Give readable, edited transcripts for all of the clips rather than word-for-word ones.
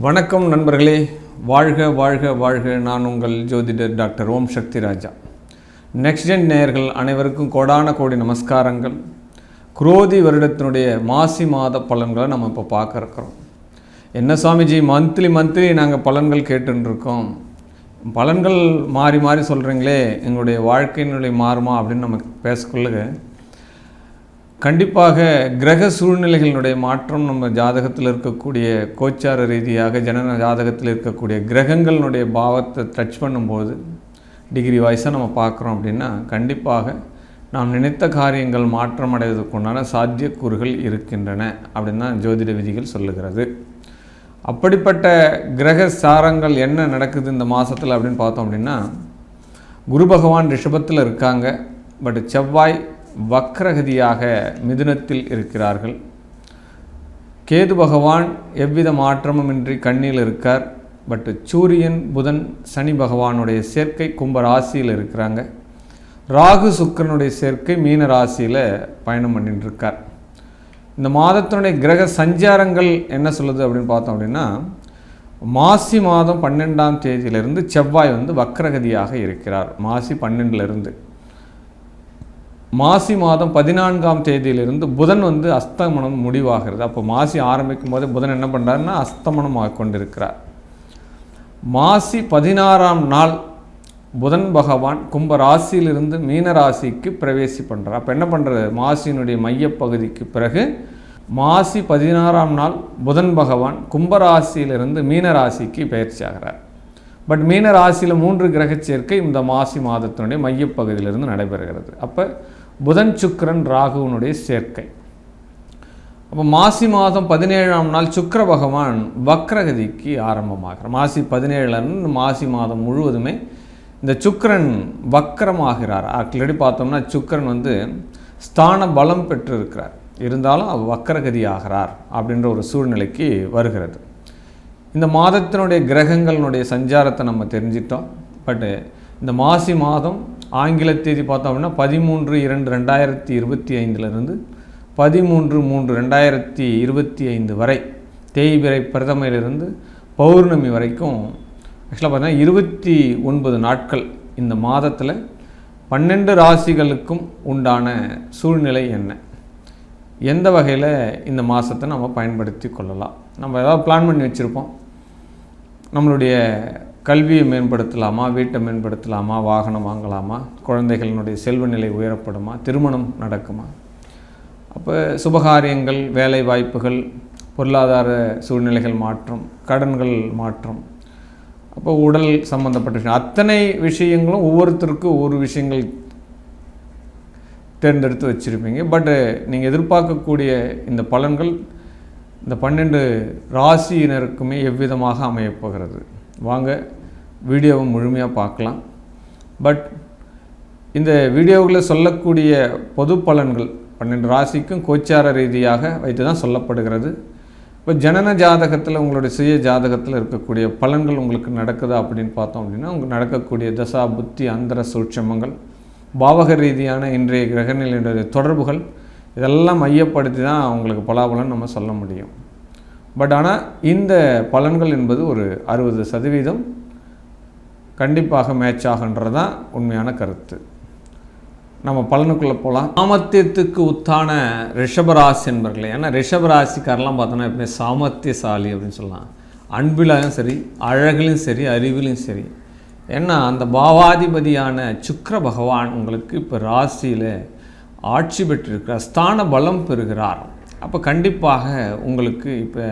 வணக்கம் நண்பர்களே, வாழ்க வாழ்க வாழ்க. நான் உங்கள் ஜோதிடர் டாக்டர் ஓம் சக்தி ராஜா. நெக்ஸ்ட் ஜென் நேயர்கள் அனைவருக்கும் கோடான கோடி நமஸ்காரங்கள். குரோதி வருடத்தினுடைய மாசி மாத பலன்களை நம்ம இப்போ பார்க்க இருக்கிறோம். என்ன சுவாமிஜி, மந்த்லி நாங்கள் பலன்கள் கேட்டுருக்கோம், பலன்கள் மாறி மாறி சொல்கிறீங்களே, எங்களுடைய வாழ்க்கையினுடைய மாறுமா அப்படின்னு நம்ம பேசக்குள்ள கண்டிப்பாக கிரக சூழ்நிலைகளினுடைய மாற்றம் நம்ம ஜாதகத்தில் இருக்கக்கூடிய கோச்சார ரீதியாக ஜனன ஜாதகத்தில் இருக்கக்கூடிய கிரகங்களினுடைய பாவத்தை டச் பண்ணும்போது டிகிரி வைஸாக நம்ம பார்க்குறோம் அப்படின்னா கண்டிப்பாக நாம் நினைத்த காரியங்கள் மாற்றம் அடைவதற்குண்டான சாத்தியக்கூறுகள் இருக்கின்றன அப்படின்னு தான் ஜோதிட விதிகள் சொல்லுகிறது. அப்படிப்பட்ட கிரக சாரங்கள் என்ன நடக்குது இந்த மாதத்தில் அப்படின்னு பார்த்தோம் அப்படின்னா, குரு பகவான் ரிஷபத்தில் இருக்காங்க, பட் செவ்வாய் வக்ரகதியாக மிதுனத்தில் இருக்கிறார்கள். கேது பகவான் எவ்வித மாற்றமும் இன்றி கண்ணியில் இருக்கார், பட் சூரியன் புதன் சனி பகவானுடைய சேர்க்கை கும்ப ராசியில் இருக்கிறாங்க. ராகு சுக்கிரனுடைய சேர்க்கை மீன ராசியில் பயணம் பண்ணிட்டு இருக்கார். இந்த மாதத்தினுடைய கிரக சஞ்சாரங்கள் என்ன சொல்லுது அப்படின்னு பார்த்தோம் அப்படின்னா, மாசி மாதம் 12ஆம் தேதியிலிருந்து செவ்வாய் வக்ரகதியாக இருக்கிறார். மாசி 12லிருந்து மாசி மாதம் 14ஆம் தேதியிலிருந்து புதன் அஸ்தமனம் முடிவாகிறது. அப்போ மாசி ஆரம்பிக்கும் போது புதன் என்ன பண்ணுறாருன்னா அஸ்தமனம் கொண்டிருக்கிறார். மாசி 16ஆம் நாள் புதன் பகவான் கும்ப ராசியிலிருந்து மீன ராசிக்கு பிரவேசி பண்ணுறார். அப்போ என்ன பண்ணுறது, மாசியினுடைய மையப்பகுதிக்கு பிறகு மாசி 16ஆம் நாள் புதன் பகவான் கும்பராசியிலிருந்து மீன ராசிக்கு பயிற்சி ஆகிறார். பட் மீன ராசியில் 3 கிரக சேர்க்கை இந்த மாசி மாதத்தினுடைய மையப்பகுதியிலிருந்து நடைபெறுகிறது. அப்போ புதன் சுக்கிரன் ராகுவனுடைய சேர்க்கை. அப்போ மாசி மாதம் 17ஆம் நாள் சுக்கிர பகவான் வக்ரகதிக்கு ஆரம்பமாகிறார். மாசி 17லேருந்து மாசி மாதம் முழுவதுமே இந்த சுக்கிரன் வக்ரமாகிறார். ஆல்ரெடி பார்த்தோம்னா சுக்கிரன் ஸ்தான பலம் பெற்றிருக்கிறார், இருந்தாலும் வக்ரகதி ஆகிறார் அப்படின்ற ஒரு சூழ்நிலைக்கு வருகிறது. இந்த மாதத்தினுடைய கிரகங்களினுடைய சஞ்சாரத்தை நம்ம தெரிஞ்சிட்டோம். பட்டு இந்த மாசி மாதம் ஆங்கில தேதி பார்த்தோம் அப்படின்னா 13/2/2025 13/3/2025 வரை தேய்பிறை பிரதமையிலிருந்து பௌர்ணமி வரைக்கும் ஆக்சுவலாக பார்த்தீங்கன்னா 29 நாட்கள் இந்த மாதத்தில் 12 ராசிகளுக்கும் உண்டான சூழ்நிலை என்ன, எந்த வகையில் இந்த மாதத்தை நம்ம பயன்படுத்தி கொள்ளலாம். நம்ம ஏதாவது பிளான் பண்ணி வச்சுருப்போம், நம்மளுடைய கல்வியை மேம்படுத்தலாமா, வீட்டை மேம்படுத்தலாமா, வாகனம் வாங்கலாமா, குழந்தைகளினுடைய செல்வ நிலை உயரப்படுமா, திருமணம் நடக்குமா, அப்போ சுபகாரியங்கள், வேலை வாய்ப்புகள், பொருளாதார சூழ்நிலைகள் மாற்றம், கடன்கள் மாற்றம், அப்போ உடல் சம்பந்தப்பட்ட விஷயம், அத்தனை விஷயங்களும் ஒவ்வொருத்தருக்கும் ஒவ்வொரு விஷயங்கள் தேர்ந்தெடுத்து வச்சுருப்பீங்க. பட்டு நீங்கள் எதிர்பார்க்கக்கூடிய இந்த பலன்கள் இந்த 12 ராசியினருக்குமே எவ்விதமாக அமையப்போகிறது. வாங்க வீடியோவை முழுமையாக பார்க்கலாம். பட் இந்த வீடியோவில் சொல்லக்கூடிய பொது பலன்கள் 12 ராசிக்கும் கோச்சார ரீதியாக வைத்து தான் சொல்லப்படுகிறது. இப்போ ஜனன ஜாதகத்தில் உங்களுடைய சுய ஜாதகத்தில் இருக்கக்கூடிய பலன்கள் உங்களுக்கு நடக்குதா அப்படின்னு பார்த்தோம் அப்படின்னா, உங்களுக்கு நடக்கக்கூடிய தசா புத்தி அந்தர சூட்சமங்கள், பாவக ரீதியான இன்றைய கிரகநிலையுடைய தொடர்புகள், இதெல்லாம் மையப்படுத்தி தான் அவங்களுக்கு பலாபலன் நம்ம சொல்ல முடியும். பட் ஆனால் இந்த பலன்கள் என்பது ஒரு 60% கண்டிப்பாக மேட்ச் ஆகுன்றது தான் உண்மையான கருத்து. நம்ம பலனுக்குள்ளே போகலாம். சாமர்த்தியத்துக்கு உத்தான ரிஷபராசி என்பர்களே, ஏன்னா ரிஷபராசிக்காரெலாம் பார்த்தோன்னா எப்பவுமே சாமர்த்தியசாலி அப்படின்னு சொல்லலாம். அன்பிலும் சரி, அழகிலும் சரி, அறிவிலும் சரி. ஏன்னா அந்த பாவாதிபதியான சுக்கிர பகவான் உங்களுக்கு இப்போ ராசியில் ஆட்சி பெற்றிருக்கிறார், ஸ்தான பலம் பெறுகிறார். அப்போ கண்டிப்பாக உங்களுக்கு இப்போ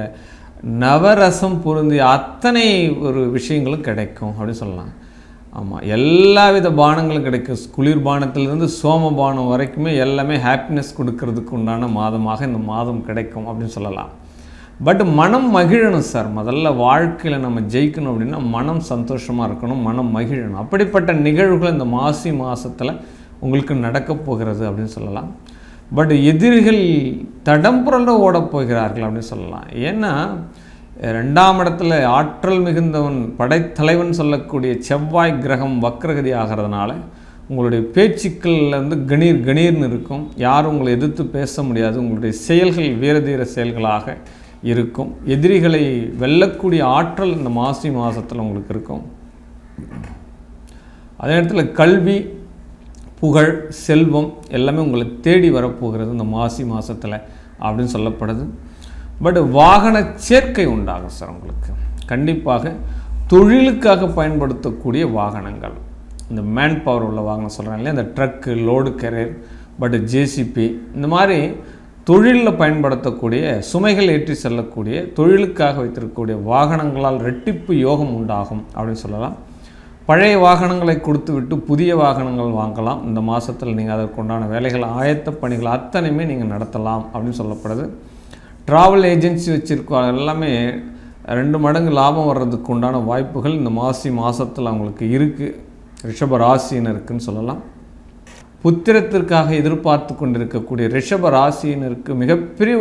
நவரசம் பொருந்திய அத்தனை ஒரு விஷயங்களும் கிடைக்கும் அப்படின்னு சொல்லலாம். ஆமாம், எல்லா வித பானங்களும் கிடைக்கும். குளிர்பானத்திலிருந்து சோமபானம் வரைக்குமே எல்லாமே ஹாப்பினஸ் கொடுக்கறதுக்கு உண்டான மாதமாக இந்த மாதம் கிடைக்கும் அப்படின்னு சொல்லலாம். பட் மனம் மகிழணும் சார். முதல்ல வாழ்க்கையில் நம்ம ஜெயிக்கணும் அப்படின்னா மனம் சந்தோஷமாக இருக்கணும், மனம் மகிழணும். அப்படிப்பட்ட நிகழ்வுகள் இந்த மாசி மாதத்தில் உங்களுக்கு நடக்கப் போகிறது அப்படின்னு சொல்லலாம். பட் எதிரிகள் தடம் புரள ஓடப் போகிறார்கள் அப்படின்னு சொல்லலாம். ஏன்னா 2ஆம் இடத்துல ஆற்றல் மிகுந்தவன் படைத்தலைவன் சொல்லக்கூடிய செவ்வாய் கிரகம் வக்ரகதி ஆகிறதுனால உங்களுடைய பேச்சுக்கள் கணீர்னு இருக்கும். யாரும் உங்களை எதிர்த்து பேச முடியாது. உங்களுடைய செயல்கள் வீரதீர செயல்களாக இருக்கும். எதிரிகளை வெல்லக்கூடிய ஆற்றல் இந்த மாசி மாதத்தில் உங்களுக்கு இருக்கும். அதே நேரத்தில் கல்வி, புகழ், செல்வம் எல்லாமே உங்களை தேடி வரப்போகிறது இந்த மாசி மாதத்தில் அப்படின்னு சொல்லப்படுது. பட் வாகன சேர்க்கை உண்டாகும் சார். உங்களுக்கு கண்டிப்பாக தொழிலுக்காக பயன்படுத்தக்கூடிய வாகனங்கள், இந்த மேன் பவர் உள்ள வாகனம் சொல்கிறாங்க இல்லையா, இந்த truck, load carrier, but JCB, இந்த மாதிரி தொழிலில் பயன்படுத்தக்கூடிய சுமைகள் ஏற்றி செல்லக்கூடிய தொழிலுக்காக வைத்திருக்கக்கூடிய வாகனங்களால் ரெட்டிப்பு யோகம் உண்டாகும் அப்படின்னு சொல்லலாம். பழைய வாகனங்களை கொடுத்து விட்டு புதிய வாகனங்கள் வாங்கலாம். இந்த மாதத்தில் நீங்கள் அதற்குண்டான வேலைகள், ஆயத்த பணிகள் அத்தனையுமே நீங்கள் நடத்தலாம் அப்படின்னு சொல்லப்படுது. ட்ராவல் ஏஜென்சி வச்சுருக்கோம் எல்லாமே 2 மடங்கு லாபம் வர்றதுக்கு உண்டான வாய்ப்புகள் இந்த மாசி மாதத்தில் அவங்களுக்கு இருக்குது. ரிஷப ராசியினருக்குன்னு சொல்லலாம். புத்திரத்திற்காக எதிர்பார்த்து கொண்டிருக்கக்கூடிய ரிஷப ராசியினருக்கு மிகப்பெரிய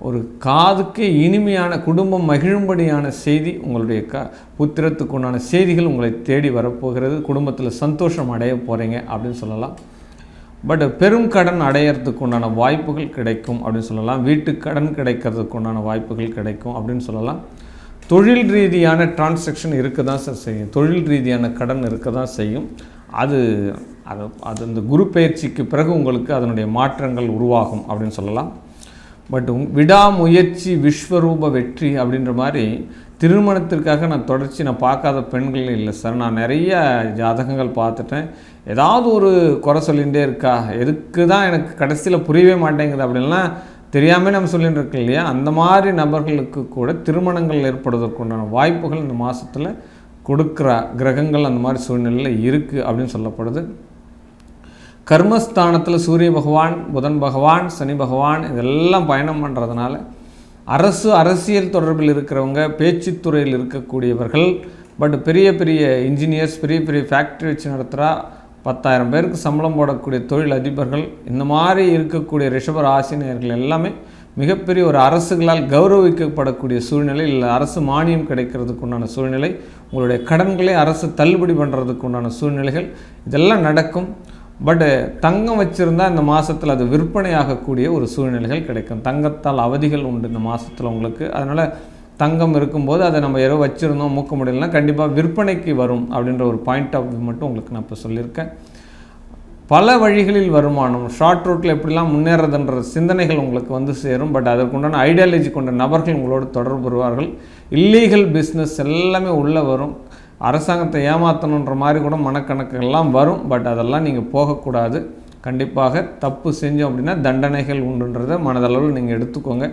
ஒரு காதுக்கே இனிமையான, குடும்பம் மகிழும்படியான செய்தி, உங்களுடைய புத்திரத்துக்கு உண்டான செய்திகள் உங்களை தேடி வரப்போகிறது. குடும்பத்தில் சந்தோஷம் அடைய போகிறீங்க அப்படின்னு சொல்லலாம். பட் பெரும் கடன் அடையிறதுக்கு உண்டான வாய்ப்புகள் கிடைக்கும் அப்படின்னு சொல்லலாம். வீட்டுக்கு கடன் கிடைக்கிறதுக்கு உண்டான வாய்ப்புகள் கிடைக்கும் அப்படின்னு சொல்லலாம். தொழில் ரீதியான டிரான்சாக்ஷன் இருக்க தான் சார் செய்யும். தொழில் ரீதியான கடன் இருக்க தான் செய்யும். அது இந்த குரு பயிற்சிக்கு பிறகு உங்களுக்கு அதனுடைய மாற்றங்கள் உருவாகும் அப்படின்னு சொல்லலாம். பட் விடாமுயற்சி விஸ்வரூப வெற்றி அப்படின்ற மாதிரி திருமணத்திற்காக நான் பார்க்காத பெண்கள் இல்லை சார். நான் நிறைய ஜாதகங்கள் பார்த்துட்டேன். ஏதாவது ஒரு குறை சொல்லிகிட்டே இருக்கா, எதுக்கு தான் எனக்கு கடைசியில் புரியவே மாட்டேங்குது அப்படின்லாம் தெரியாமல் நம்ம சொல்லிட்டு இருக்கோம் இல்லையா. அந்த மாதிரி நபர்களுக்கு கூட திருமணங்கள் ஏற்படுவதற்குண்டான வாய்ப்புகள் இந்த மாதத்தில் கொடுக்குற கிரகங்கள் அந்த மாதிரி சூழ்நிலையில் இருக்குது அப்படின்னு சொல்லப்படுது. கர்மஸ்தானத்தில் சூரிய பகவான், புதன் பகவான், சனி பகவான் இதெல்லாம் பயணம் பண்ணுறதுனால அரசியல் தொடர்பில் இருக்கிறவங்க, பேச்சுத்துறையில் இருக்கக்கூடியவர்கள், பட் பெரிய பெரிய இன்ஜினியர்ஸ், பெரிய பெரிய ஃபேக்ட்ரி வச்சு நடத்துகிறா 10,000 பேருக்கு சம்பளம் போடக்கூடிய தொழில் அதிபர்கள், இந்த மாதிரி இருக்கக்கூடிய ரிஷப ராசினியர்கள் எல்லாமே மிகப்பெரிய ஒரு அரசுகளால் கௌரவிக்கப்படக்கூடிய சூழ்நிலை, இல்லை அரசு மானியம் கிடைக்கிறதுக்கு உண்டான சூழ்நிலை, உங்களுடைய கடன்களை அரசு தள்ளுபடி பண்ணுறதுக்கு உண்டான சூழ்நிலைகள் இதெல்லாம் நடக்கும். பட் தங்கம் வச்சுருந்தால் இந்த மாதத்தில் அது விற்பனையாகக்கூடிய ஒரு சூழ்நிலைகள் கிடைக்கும். தங்கத்தால் அவதிகள் உண்டு இந்த மாதத்தில் உங்களுக்கு. அதனால் தங்கம் இருக்கும்போது அதை நம்ம ஏதோ வச்சுருந்தோம் மூக்க முடியலன்னா கண்டிப்பாக விற்பனைக்கு வரும் அப்படின்ற ஒரு பாயிண்ட் ஆஃப் வியூ மட்டும் உங்களுக்கு நான் இப்போ சொல்லியிருக்கேன். பல வழிகளில் வருமானம், ஷார்ட் ரூட்டில் எப்படிலாம் முன்னேறதுன்ற சிந்தனைகள் உங்களுக்கு வந்து சேரும். பட் அதற்குண்டான ஐடியாலஜி கொண்ட நபர்கள் உங்களோடு தொடர்பு வருவார்கள். இல்லீகல் பிஸ்னஸ் எல்லாமே உள்ளே வரும். அரசாங்கத்தை ஏமாற்றணுன்ற மாதிரி கூட மனக்கணக்குகள்லாம் வரும். பட் அதெல்லாம் நீங்கள் போகக்கூடாது. கண்டிப்பாக தப்பு செஞ்சோம் அப்படின்னா தண்டனைகள் உண்டுன்றதை மனதளவில் நீங்கள் எடுத்துக்கோங்க.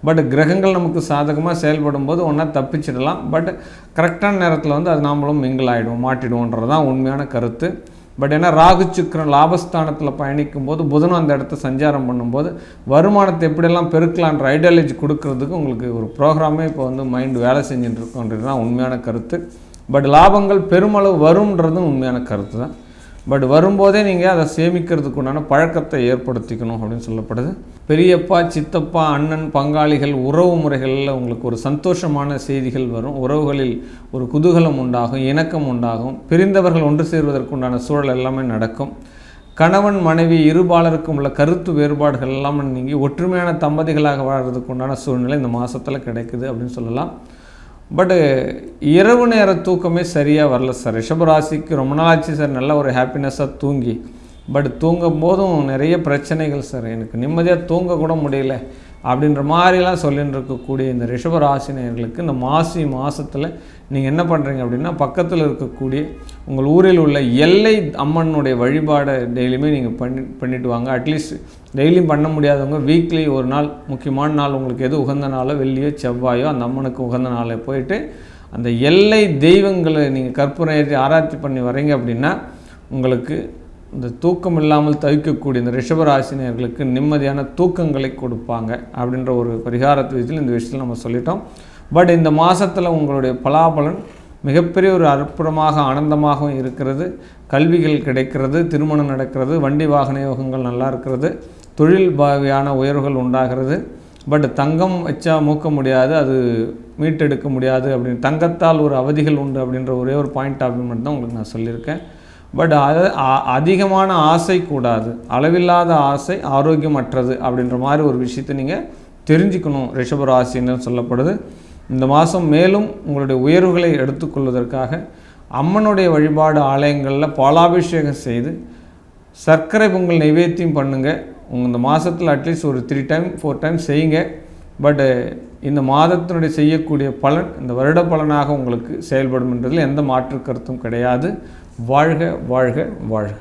பட் கிரகங்கள் நமக்கு சாதகமாக செயல்படும் போது ஒன்றா தப்பிச்சிடலாம். பட் கரெக்டான நேரத்தில் வந்து அது நாமளும் மிங்கிள் ஆகிடுவோம், மாட்டிடுவோன்றது தான் உண்மையான கருத்து. பட் ஏன்னா ராகு சுக்கிரன் லாபஸ்தானத்தில் பயணிக்கும் போது, புதனும் அந்த இடத்த சஞ்சாரம் பண்ணும்போது வருமானத்தை எப்படியெல்லாம் பெருக்கலான்ற ஐடியாலஜி கொடுக்கறதுக்கு உங்களுக்கு ஒரு ப்ரோக்ராமே இப்போ வந்து மைண்டு வேலை செஞ்சுட்டு இருக்கோன்றது தான் உண்மையான கருத்து. பட் லாபங்கள் பெருமளவு வரும்ன்றதும் உண்மையான கருத்து தான். பட் வரும்போதே நீங்கள் அதை சேமிக்கிறதுக்கு உண்டான பழக்கத்தை ஏற்படுத்திக்கணும் அப்படின்னு சொல்லப்படுது. பெரியப்பா, சித்தப்பா, அண்ணன், பங்காளிகள், உறவு முறைகளில் உங்களுக்கு ஒரு சந்தோஷமான செய்திகள் வரும். உறவுகளில் ஒரு குதூகலம் உண்டாகும், இணக்கம் உண்டாகும். பிரிந்தவர்கள் ஒன்று சேர்வதற்குண்டான சூழல் எல்லாமே நடக்கும். கணவன் மனைவி இருபாலருக்கும் உள்ள கருத்து வேறுபாடுகள் எல்லாமே நீங்கி ஒற்றுமையான தம்பதிகளாக வாழ்கிறதுக்கு உண்டான சூழ்நிலை இந்த மாதத்தில் கிடைக்குது அப்படின்னு சொல்லலாம். பட்டு இரவு நேர தூக்கமே சரியாக வரல சார். ரிஷபராசிக்கு ரொம்ப நாளாச்சு சார் நல்ல ஒரு ஹாப்பினஸ்ஸாக தூங்கி. பட் தூங்கும் போதும் நிறைய பிரச்சனைகள் சார், எனக்கு நிம்மதியாக தூங்க கூட முடியல அப்படின்ற மாதிரிலாம் சொல்லின்னு இருக்கக்கூடிய இந்த ரிஷபராசினியர்களுக்கு இந்த மாசி மாதத்தில் நீங்கள் என்ன பண்ணுறீங்க அப்படின்னா, பக்கத்தில் இருக்கக்கூடிய உங்கள் ஊரில் உள்ள எல்லை அம்மனுடைய வழிபாடை டெய்லியுமே நீங்கள் பண்ணிட்டு வாங்க. அட்லீஸ்ட் டெய்லியும் பண்ண முடியாதவங்க வீக்லி ஒரு நாள், முக்கியமான நாள் உங்களுக்கு எது உகந்த நாளோ, வெள்ளியோ செவ்வாயோ அந்த அம்மனுக்கு உகந்த நாளை போயிட்டு அந்த எல்லை தெய்வங்களை நீங்கள் கற்பூரம் ஏற்றி ஆராய்ச்சி பண்ணி வரீங்க அப்படின்னா உங்களுக்கு இந்த தூக்கம் இல்லாமல் தவிக்கக்கூடிய இந்த ரிஷபராசினியர்களுக்கு நிம்மதியான தூக்கங்களை கொடுப்பாங்க அப்படின்ற ஒரு பரிகாரத்து விஷயத்தில் இந்த விஷயத்தில் நம்ம சொல்லிட்டோம். பட் இந்த மாதத்தில் உங்களுடைய பலாபலன் மிகப்பெரிய ஒரு அற்புதமாக ஆனந்தமாகவும் இருக்கிறது. கல்விகள் கிடைக்கிறது, திருமணம் நடக்கிறது, வண்டி வாகன யோகங்கள் நல்லா இருக்கிறது, தொழில் பாவியான உயர்வுகள் உண்டாகிறது. பட் தங்கம் வச்சா மூக்க முடியாது, அது மீட்டெடுக்க முடியாது அப்படின்னு தங்கத்தால் ஒரு அவதிகள் உண்டு அப்படின்ற ஒரே ஒரு பாயிண்ட் ஆஃப் வியூ மட்டும் தான் உங்களுக்கு நான் சொல்லியிருக்கேன். பட் அதிகமான ஆசை கூடாது, அளவில்லாத ஆசை ஆரோக்கியமற்றது அப்படின்ற மாதிரி ஒரு விஷயத்தை நீங்கள் தெரிஞ்சுக்கணும் ரிஷபராசின்னு சொல்லப்படுது. இந்த மாதம் மேலும் உங்களுடைய உயர்வுகளை எடுத்துக்கொள்வதற்காக அம்மனுடைய வழிபாடு ஆலயங்களில் பாலாபிஷேகம் செய்து சர்க்கரை பொங்கல் நைவேத்தியம் பண்ணுங்கள். இந்த மாதத்தில் அட்லீஸ்ட் ஒரு 3 டைம் 4 டைம் செய்யுங்க. பட் இந்த மாதத்தினுடைய செய்யக்கூடிய பலன் இந்த வருட பலனாக உங்களுக்கு செயல்படும் என்றதில் எந்த மாற்று கருத்தும் கிடையாது. வாழ்க வாழ்க வாழ்க.